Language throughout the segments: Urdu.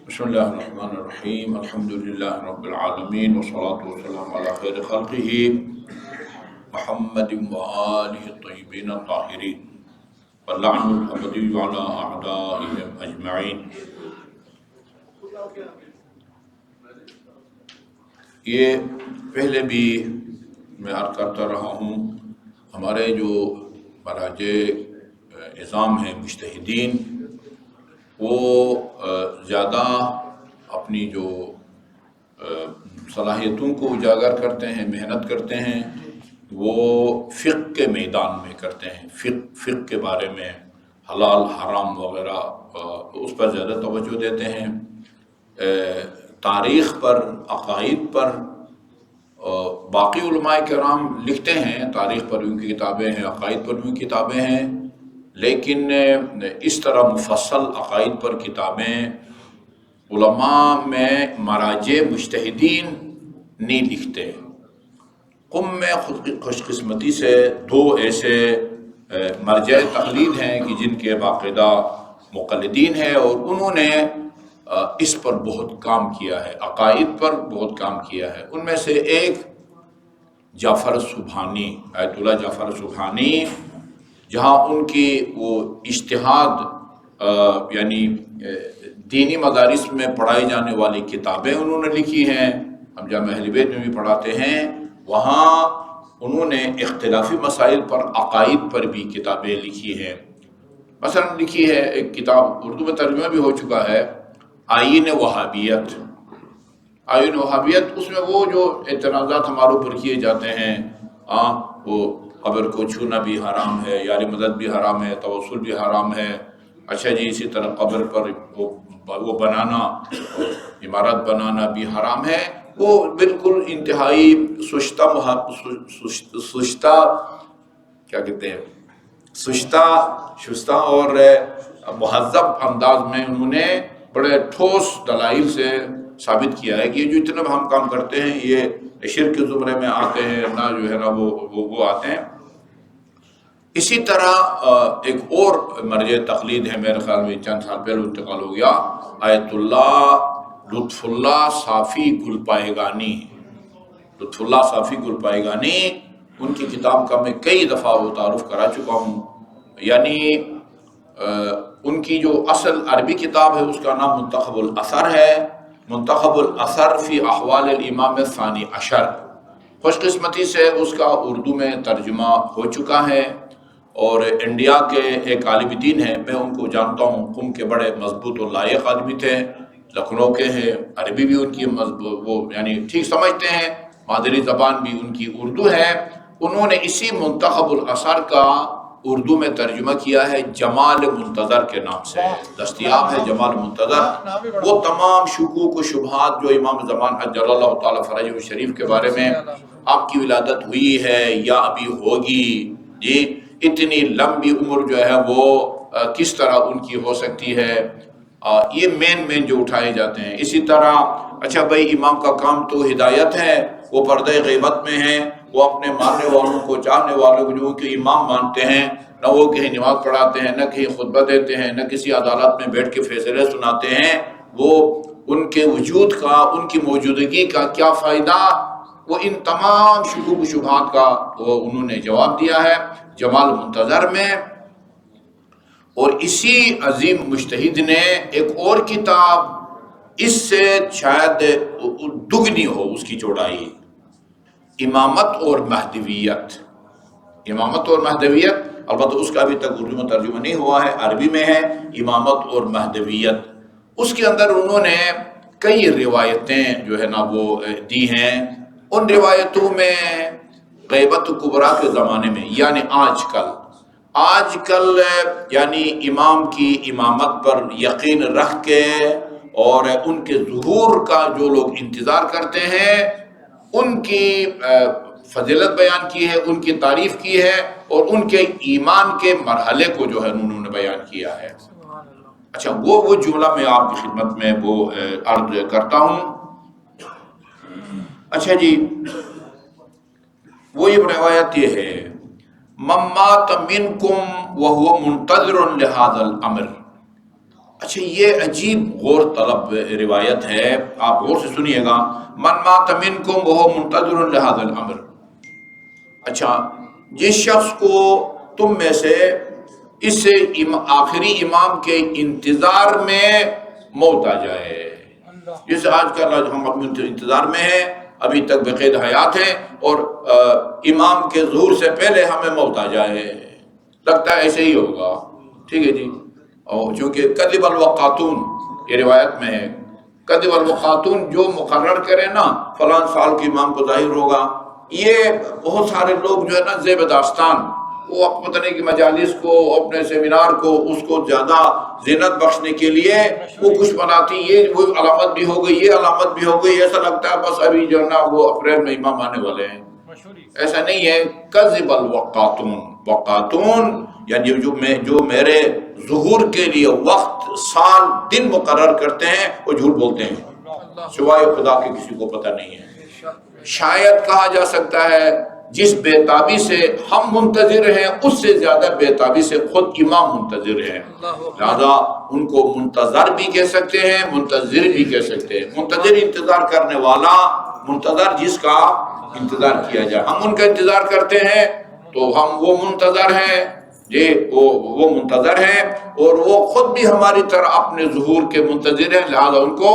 بسم اللہ الرحمن الرحیم الحمدللہ رب العالمین والصلاة والسلام علی خیر خلقہ محمد وآلہ الطیبین الطاہرین واللعن الابدی علی اعدائهم اجمعین۔ یہ پہلے بھی میں عرض کرتا رہا ہوں، ہمارے جو مراجع نظام ہیں مجتہدین، وہ زیادہ اپنی جو صلاحیتوں کو اجاگر کرتے ہیں، محنت کرتے ہیں، وہ فقہ کے میدان میں کرتے ہیں، فقہ کے بارے میں حلال حرام وغیرہ اس پر زیادہ توجہ دیتے ہیں۔ تاریخ پر، عقائد پر باقی علماء کرام لکھتے ہیں، تاریخ پر ان کی کتابیں ہیں، عقائد پر ان کی کتابیں ہیں، لیکن اس طرح مفصل عقائد پر کتابیں علماء میں مراجع مجتہدین نہیں لکھتے۔ قم میں خوش قسمتی سے دو ایسے مرجع تقلید ہیں کہ جن کے باقاعدہ مقلدین ہیں، اور انہوں نے اس پر بہت کام کیا ہے، عقائد پر بہت کام کیا ہے۔ ان میں سے ایک جعفر سبحانی، آیت اللہ جعفر سبحانی، جہاں ان کی وہ اجتہاد یعنی دینی مدارس میں پڑھائی جانے والی کتابیں انہوں نے لکھی ہیں، ہم جامعہ اہل بیت میں بھی پڑھاتے ہیں، وہاں انہوں نے اختلافی مسائل پر، عقائد پر بھی کتابیں لکھی ہیں۔ مثلا لکھی ہے ایک کتاب، اردو میں ترجمہ بھی ہو چکا ہے، آئین وہابیت۔ آئین وہابیت، اس میں وہ جو اعتراضات ہمارے اوپر کیے جاتے ہیں، وہ قبر کو چھونا بھی حرام ہے، یار مدد بھی حرام ہے، توسل بھی حرام ہے، اچھا جی اسی طرح قبر پر وہ بنانا، عمارت بنانا بھی حرام ہے، وہ بالکل انتہائی سشتہ کیا کہتے ہیں، شستہ اور مہذب انداز میں انہوں نے بڑے ٹھوس دلائل سے ثابت کیا ہے کہ یہ جو اتنے ہم کام کرتے ہیں یہ شرک کے زمرے میں آتے ہیں، نہ جو ہے نا وہ آتے ہیں۔ اسی طرح ایک اور مرجع تقلید ہے، میرے خیال میں چند سال پہلے انتقال ہو گیا، آیت اللہ لطف اللہ صافی گلپائیگانی۔ لطف اللہ صافی گلپائیگانی، ان کی کتاب کا میں کئی دفعہ وہ تعارف کرا چکا ہوں۔ یعنی ان کی جو اصل عربی کتاب ہے اس کا نام منتخب الاثر ہے، منتخب الاثر فی احوال الامام الثانی عشر۔ خوش قسمتی سے اس کا اردو میں ترجمہ ہو چکا ہے، اور انڈیا کے ایک عالم دین ہیں، میں ان کو جانتا ہوں، قم کے بڑے مضبوط اور لائق آدمی تھے، لکھنؤ کے ہیں، عربی بھی ان کی وہ یعنی ٹھیک سمجھتے ہیں، مادری زبان بھی ان کی اردو ہے۔ انہوں نے اسی منتخب الاثر کا اردو میں ترجمہ کیا ہے، جمال منتظر کے نام سے دستیاب ہے، جمال منتظر۔ وہ تمام شکوک و شبہات جو امام زمان عجل اللہ تعالیٰ فرجہ شریف کے بارے میں، آپ کی ولادت ہوئی ہے یا ابھی ہوگی، جی اتنی لمبی عمر جو ہے وہ کس طرح ان کی ہو سکتی ہے، یہ مین جو اٹھائے جاتے ہیں۔ اسی طرح اچھا بھائی امام کا کام تو ہدایت ہے، وہ پردہ غیبت میں ہیں، وہ اپنے ماننے والوں کو، چاہنے والوں کو جو کہ امام مانتے ہیں، نہ وہ کہیں نماز پڑھاتے ہیں، نہ کہیں خطبہ دیتے ہیں، نہ کسی عدالت میں بیٹھ کے فیصلے سناتے ہیں، وہ ان کے وجود کا، ان کی موجودگی کا کیا فائدہ، وہ ان تمام شکوک و شبہات کا وہ انہوں نے جواب دیا ہے جمال منتظر میں۔ اور اسی عظیم مجتہد نے ایک اور کتاب، اس سے شاید دگنی ہو اس کی چوڑائی، امامت اور مہدویت۔ امامت اور مہدویت، البتہ اس کا ابھی تک اردو میں ترجمہ نہیں ہوا ہے، عربی میں ہے، امامت اور مہدویت۔ اس کے اندر انہوں نے کئی روایتیں جو ہے نا وہ دی ہیں۔ ان روایتوں میں غیبت کبریٰ کے زمانے میں، یعنی آج کل یعنی امام کی امامت پر یقین رکھ کے اور ان کے ظہور کا جو لوگ انتظار کرتے ہیں، ان کی فضیلت بیان کی ہے، ان کی تعریف کی ہے، اور ان کے ایمان کے مرحلے کو جو ہے انہوں نے بیان کیا ہے۔ اچھا وہ جملہ میں آپ کی خدمت میں وہ عرض کرتا ہوں۔ اچھا جی، وہ یہ روایت یہ ہے، من مات منکم وهو منتظر لهذا الامر، اچھا یہ عجیب غور طلب روایت ہے، آپ غور سے سنیے گا. من مات منکم وہو منتظر لہذا الامر. اچھا جس شخص کو تم میں سے اس آخری امام کے انتظار میں موت آ جائے، جیسے آج کل ہم اپنے انتظار میں ہیں، ابھی تک بقید حیات ہیں، اور امام کے ظہور سے پہلے ہمیں موت آ جائے، لگتا ہے ایسے ہی ہوگا. ٹھیک ہے جی. اور چونکہ کذب الوقاتون یہ روایت میں ہے، کذب الوقاتون جو مقرر کرے نا فلاں سال کے امام کو ظاہر ہوگا، یہ بہت سارے لوگ جو ہے نا زیب داستان، وہ پتہ نہیں کہ مجالس کو، اپنے سیمینار کو، اس کو زیادہ زینت بخشنے کے لیے وہ کچھ بناتی، یہ وہ علامت بھی ہو گئی، یہ علامت بھی ہو گئی، ایسا لگتا ہے بس ابھی جو ہے نا وہ اپریل میں امام آنے والے ہیں. ایسا نہیں ہے. کذب الوقاتون، وقاتون یعنی جو میرے ظہور کے لیے وقت، سال، دن مقرر کرتے ہیں وہ جھوٹ بولتے ہیں، سوائے خدا کے کسی کو پتہ نہیں ہے. شاید کہا جا سکتا ہے جس بےتابی سے ہم منتظر ہیں اس سے زیادہ بےتابی سے خود امام منتظر ہیں، لہذا ان کو منتظر بھی کہہ سکتے ہیں، منتظر بھی کہہ سکتے ہیں. منتظر انتظار کرنے والا، منتظر جس کا انتظار کیا جائے. ہم ان کا انتظار کرتے ہیں تو ہم وہ منتظر ہیں، وہ منتظر ہیں، اور وہ خود بھی ہماری طرح اپنے ظہور کے منتظر ہیں، لہذا ان کو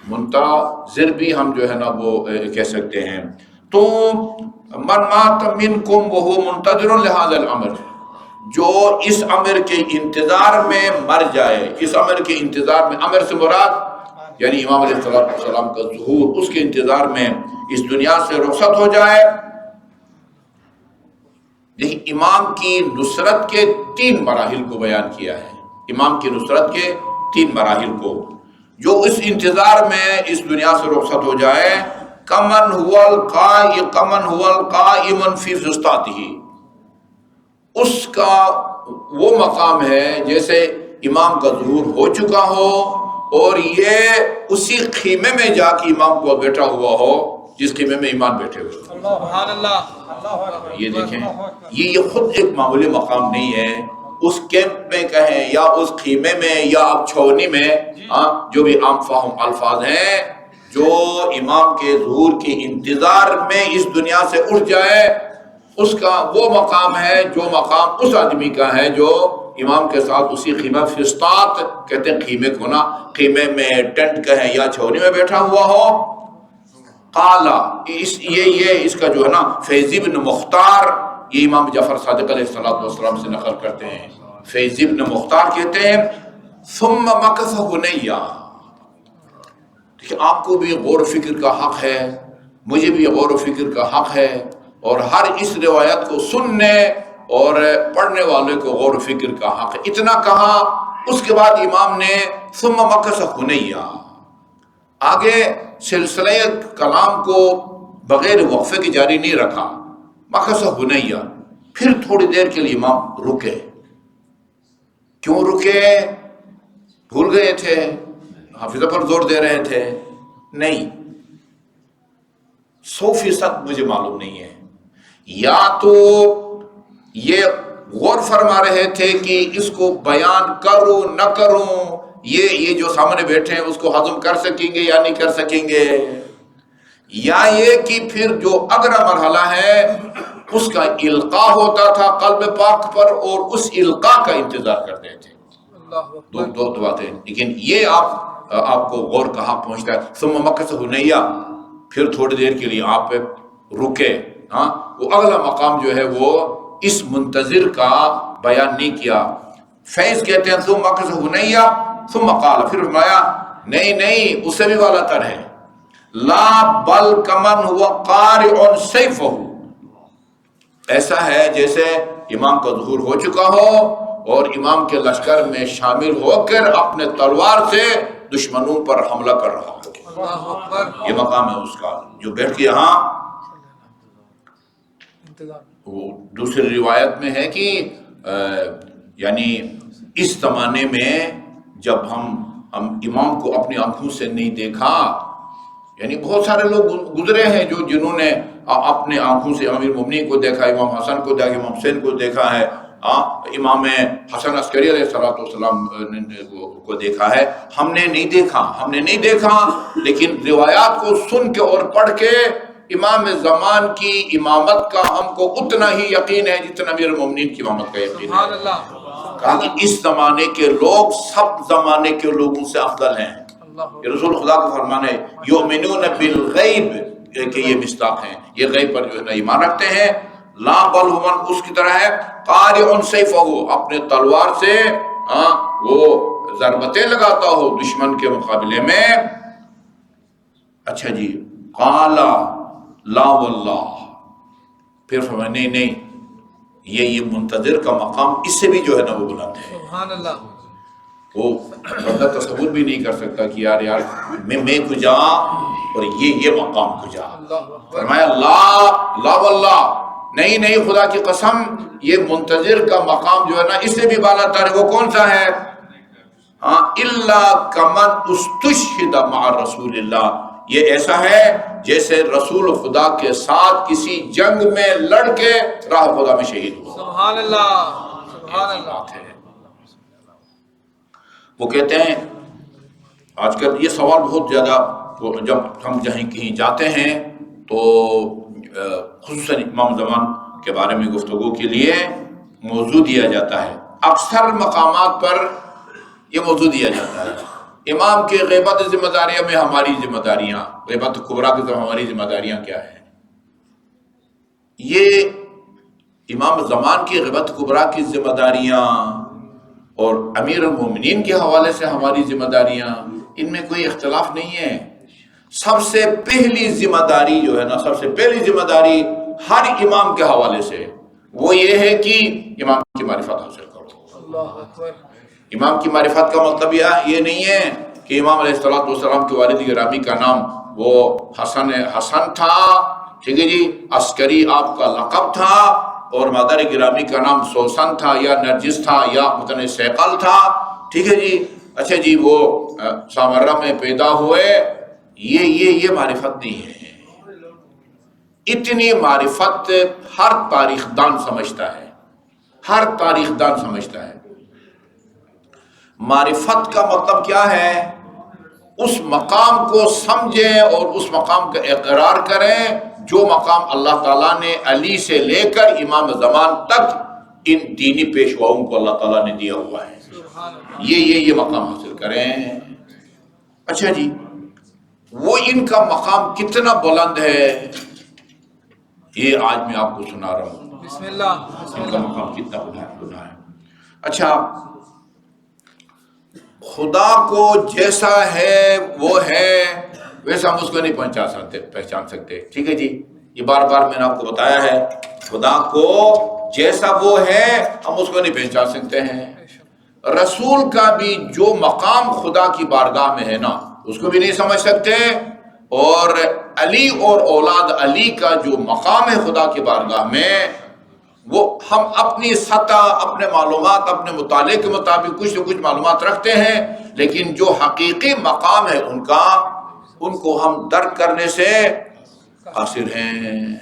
منتظر بھی ہم جو ہے نا وہ کہہ سکتے ہیں. تو من مات منکم وہو منتظر لہذا الامر، جو اس امر کے انتظار میں مر جائے، اس امر کے انتظار میں، امر سے مراد یعنی امام علیہ السلام کا ظہور، اس کے انتظار میں اس دنیا سے رخصت ہو جائے. دیکھیں امام کی نصرت کے 3 مراحل کو بیان کیا ہے. امام کی نصرت کے 3 مراحل کو، جو اس انتظار میں اس دنیا سے رخصت ہو جائے. کمن هو القائم فی فسطاته، اس کا وہ مقام ہے جیسے امام کا ظہور ہو چکا ہو اور یہ اسی خیمے میں جا کے امام کو بیٹھا ہوا ہو جس خیمے میں امام بیٹھے ہوئے. سبحان اللہ. یہ دیکھیں یہ خود ایک معمولی مقام نہیں ہے. اس کیمپ میں کہیں یا اس خیمے میں یا اب چھونی میں، جو بھی عام فہم الفاظ ہیں، جو امام کے ظہور کے انتظار میں اس دنیا سے اٹھ جائے، اس کا وہ مقام ہے جو مقام اس آدمی کا ہے جو امام کے ساتھ اسی خیمہ، فسطاط کہتے ہیں خیمے کو نا، خیمے میں، ٹینٹ کہیں یا چھونی میں بیٹھا ہوا ہو. قالا، اس کا جو ہے نا فیض ابن مختار، یہ امام جعفر صادق علیہ السلام سے نقل کرتے ہیں. فیض ابن مختار کہتے ہیں ثم مکث بنیہ. آپ کو بھی غور و فکر کا حق ہے، مجھے بھی غور و فکر کا حق ہے، اور ہر اس روایت کو سننے اور پڑھنے والے کو غور و فکر کا حق ہے. اتنا کہا، اس کے بعد امام نے ثم مکث بنیہ، آگے سلسلہ کلام کو بغیر وقفے کی جاری نہیں رکھا. مکث بنیہ، پھر تھوڑی دیر کے لیے امام رکے. کیوں رکے؟ بھول گئے تھے؟ حافظہ پر زور دے رہے تھے؟ نہیں، 100% مجھے معلوم نہیں ہے. یا تو یہ غور فرما رہے تھے کہ اس کو بیان کروں نہ کروں، یہ جو سامنے بیٹھے ہیں اس کو ہضم کر سکیں گے یا نہیں کر سکیں گے، یا یہ کہ پھر جو اگلا مرحلہ ہے اس کا القاء ہوتا تھا قلب پاک پر، اور اس القاء کا انتظار کرتے تھے. دو باتیں. لیکن یہ آپ کو غور کا حق پہنچتا ہے. ثم مکث بنیہ، پھر تھوڑی دیر کے لیے آپ رکے. وہ اگلا مقام جو ہے وہ اس منتظر کا بیان نہیں کیا. فیض کہتے ہیں ثم مکث بنیہ ثم قال، پھر فرمایا نہیں اس سے بھی والا تر ہے. لا بل کمن هو قارع سیفہ، ایسا ہے جیسے امام کا ظہور ہو چکا ہو اور امام کے لشکر میں شامل ہو کر اپنے تلوار سے دشمنوں پر حملہ کر رہا ہو. یہ مقام ہے اس کا، جو بیٹھ کے یہاں. وہ دوسری روایت میں ہے کہ یعنی اس زمانے میں جب ہم امام کو اپنی آنکھوں سے نہیں دیکھا، یعنی بہت سارے لوگ گزرے ہیں جنہوں نے اپنے آنکھوں سے امیر المومنین کو دیکھا، امام حسن کو دیکھا، امام حسین کو دیکھا ہے، امام حسن عسکری علیہ السلام کو دیکھا ہے، ہم نے نہیں دیکھا، لیکن روایات کو سن کے اور پڑھ کے امام زمان کی امامت کا ہم کو اتنا ہی یقین ہے جتنا امیر المومنین کی امامت کا یقین ہے۔ کہا کہ اس زمانے کے لوگ سب زمانے کے لوگوں سے افضل ہیں۔ یہ رسول خدا کا فرمان ہے، یؤمنون بالغیب، کہ یہ مصداق ہیں، یہ غیب پر جو ہے نا ایمان رکھتے ہیں۔ لا بل من اس کی طرح ہے، قارئ سیفہ، اپنے تلوار سے وہ ضربتیں لگاتا ہو دشمن کے مقابلے میں۔ اچھا جی، قال لا واللہ، پھر فرمایا نہیں، یہ منتظر کا مقام اس سے بھی جو ہے نا وہ بلند ہے۔ سبحان اللہ۔ وہ بندہ تصور بھی نہیں کر سکتا کہ یار میں کجا اور یہ مقام کجا۔ فرمایا لا واللہ، نہیں خدا کی قسم، یہ منتظر کا مقام جو ہے نا اس سے بھی بالا تر ہے۔ وہ کون سا ہے؟ الا کمن استشہد مع رسول اللہ، یہ ایسا ہے جیسے رسول خدا کے ساتھ کسی جنگ میں لڑ کے راہ خدا میں شہید ہوا۔ سبحان اللہ، سبحان اللہ۔ وہ کہتے ہیں آج کل یہ سوال بہت زیادہ، جب ہم کہیں جاتے ہیں تو خصوصاً امام زمان کے بارے میں گفتگو کے لیے موضوع دیا جاتا ہے، اکثر مقامات پر یہ موضوع دیا جاتا ہے، امام کی غیبت ذمہ داریوں میں ہماری ذمہ داریاں، غیبت کبریٰ کی ہماری ذمہ داریاں کیا ہیں۔ یہ امام زمان کی غیبت کبریٰ کی ذمہ داریاں اور امیر المومنین کے حوالے سے ہماری ذمہ داریاں، ان میں کوئی اختلاف نہیں ہے۔ سب سے پہلی ذمہ داری جو ہے نا، سب سے پہلی ذمہ داری ہر امام کے حوالے سے وہ یہ ہے کہ امام کی معرفت حاصل کرو۔ اللہ اکبر۔ امام کی معرفت کا مطلب یہ نہیں ہے کہ امام علیہ السلام کے والد گرامی کا نام وہ حسن تھا، ٹھیک ہے جی، عسکری آپ کا لقب تھا، اور مادر گرامی کا نام سوسن تھا یا نرجس تھا یا مثلا سیقل تھا، ٹھیک ہے جی، اچھا جی وہ سامرہ میں پیدا ہوئے، یہ معرفت نہیں ہے۔ اتنی معرفت ہر تاریخ دان سمجھتا ہے، ہر تاریخ دان سمجھتا ہے۔ معرفت کا مطلب کیا ہے؟ اس مقام کو سمجھیں اور اس مقام کا اقرار کریں جو مقام اللہ تعالیٰ نے علی سے لے کر امام زمان تک ان دینی پیشواؤں کو اللہ تعالیٰ نے دیا ہوا ہے، یہ مقام حاصل کریں۔ اچھا جی، وہ ان کا مقام کتنا بلند ہے یہ آج میں آپ کو سنا رہا ہوں۔ بسم اللہ۔ ان کا مقام کتنا بلند ہے۔ اچھا، خدا کو جیسا ہے وہ ہے ویسا ہم اس کو نہیں پہچان سکتے، ٹھیک ہے جی، یہ بار بار میں نے آپ کو بتایا ہے، خدا کو جیسا وہ ہے ہم اس کو نہیں پہچان سکتے ہیں۔ رسول کا بھی جو مقام خدا کی بارگاہ میں ہے نا اس کو بھی نہیں سمجھ سکتے، اور علی اور اولاد علی کا جو مقام ہے خدا کی بارگاہ میں، وہ ہم اپنی سطح، اپنے معلومات، اپنے مطالعے کے مطابق کچھ نہ کچھ معلومات رکھتے ہیں، لیکن جو حقیقی مقام ہے ان کو ہم درک کرنے سے قاصر ہیں۔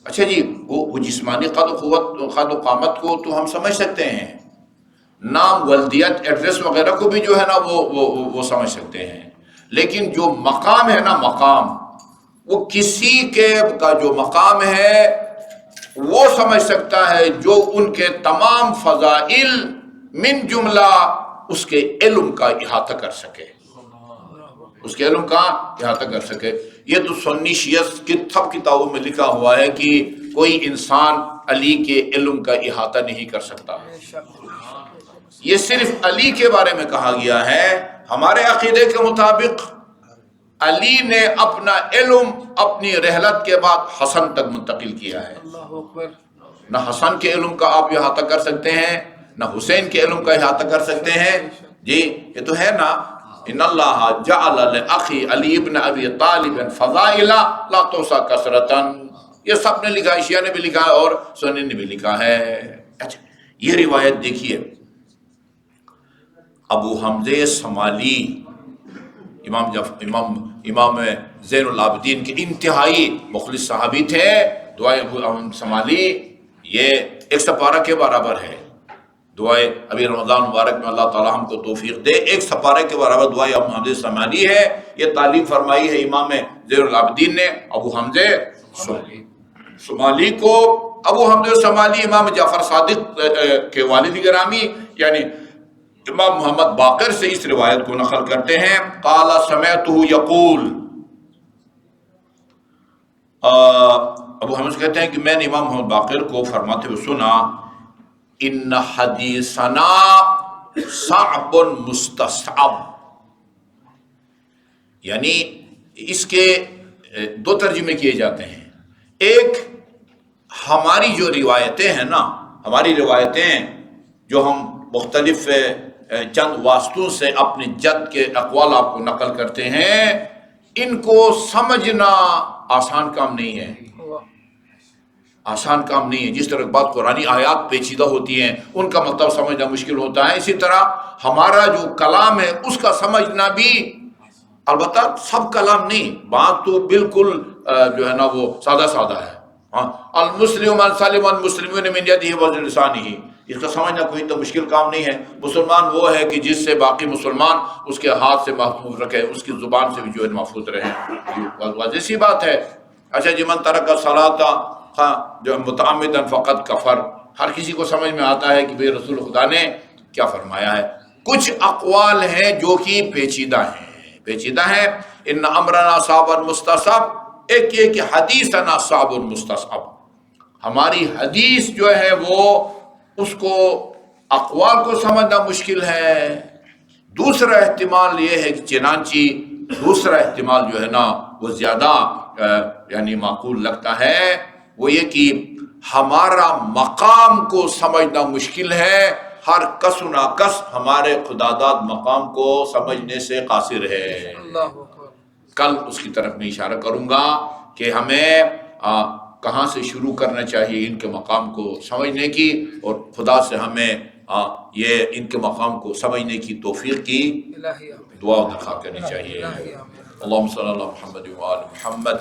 اچھا جی، وہ جسمانی قد و قامت کو تو ہم سمجھ سکتے ہیں، نام، ولدیت، ایڈریس وغیرہ کو بھی جو ہے نا وہ سمجھ سکتے ہیں، لیکن جو مقام ہے نا، مقام وہ کسی کے کا جو مقام ہے وہ سمجھ سکتا ہے جو ان کے تمام فضائل من جملہ اس کے علم کا احاطہ کر سکے، اس کے علم کا احاطہ کر سکے۔ یہ تو سنی شیعہ کی سب کتابوں میں لکھا ہوا ہے کہ کوئی انسان علی کے علم کا احاطہ نہیں کر سکتا، یہ صرف علی کے بارے میں کہا گیا ہے۔ ہمارے عقیدے کے مطابق علی نے اپنا علم اپنی رحلت کے بعد حسن تک منتقل کیا ہے۔ نہ حسن کے علم کا آپ احاطہ کر سکتے ہیں، نہ حسین کے علم کا احاطہ کر سکتے ہیں جی، یہ تو ہے نا، ان اللہ جعل لأخی علی ابن ابی طالب فضائل لا تحصی کثرۃ، یہ سب نے لکھا ہے، شیعہ نے بھی لکھا ہے اور سنی نے بھی لکھا ہے۔ اچھا، یہ روایت دیکھیے، ابو حمزہ سمالی امام زین العابدین کے انتہائی مخلص صحابی تھے، دعائے ابو حمزہ سمالی یہ 1 سپارہ کے برابر ہے، دعائیں ابھی رمضان مبارک میں اللہ تعالیٰ ہم کو توفیق دے. ایک سپارے کے برابر دعائیں ابو حمزہ سمالی ہے. یہ تعلیم فرمائی ہے امام زین العابدین نے ابو حمزہ سمالی کو. ابو حمزہ سمالی امام جعفر صادق کے والد گرامی یعنی امام محمد باقر سے اس روایت کو نقل کرتے ہیں. قال سمعتہ یقول، ابو حمزہ کہتے ہیں کہ میں نے امام محمد باقر کو فرماتے ہوئے سنا، ان حدیثنا صعب مستصعب. یعنی اس کے دو ترجمے کیے جاتے ہیں. ایک، ہماری جو روایتیں ہیں نا، ہماری روایتیں جو ہم مختلف چند واسطوں سے اپنے جد کے اقوال آپ کو نقل کرتے ہیں، ان کو سمجھنا آسان کام نہیں ہے. آسان کام نہیں ہے. جس طرح بات قرآنی آیات پیچیدہ ہوتی ہیں، ان کا مطلب سمجھنا مشکل ہوتا ہے، اسی طرح ہمارا جو کلام ہے اس کا سمجھنا بھی، البتہ سب کلام نہیں، بات تو بالکل جو ہے نا وہ سادہ سادہ ہے. المسلم من سلم المسلمون من یدہ ولسانہ، اس کا سمجھنا کوئی تو مشکل کام نہیں ہے. مسلمان وہ ہے کہ جس سے باقی مسلمان اس کے ہاتھ سے محفوظ رکھے، اس کی زبان سے بھی جو ہے محفوظ رہے. واضح سی بات ہے. اچھا جی، من ترک الصلاۃ جو متعمدا فقط کفر، ہر کسی کو سمجھ میں آتا ہے کہ بھئی رسول خدا نے کیا فرمایا ہے. کچھ اقوال ہیں جو کہ پیچیدہ ہیں. ان امرنا صعب مستصعب. ایک یہ کہ حدیثنا صعب مستصعب، ہماری حدیث جو ہے وہ اس کو اقوال کو سمجھنا مشکل ہے. دوسرا احتمال یہ ہے کہ چنانچہ دوسرا احتمال جو ہے نا وہ زیادہ یعنی معقول لگتا ہے، وہ یہ کہ ہمارا مقام کو سمجھنا مشکل ہے. ہر کس و ناکس ہمارے خداداد مقام کو سمجھنے سے قاصر ہے. کل اس کی طرف میں اشارہ کروں گا کہ ہمیں کہاں سے شروع کرنا چاہیے ان کے مقام کو سمجھنے کی، اور خدا سے ہمیں یہ ان کے مقام کو سمجھنے کی توفیق کی دعا و درخواست کرنی چاہیے. اللہم صلی اللہ محمد و آل محمد.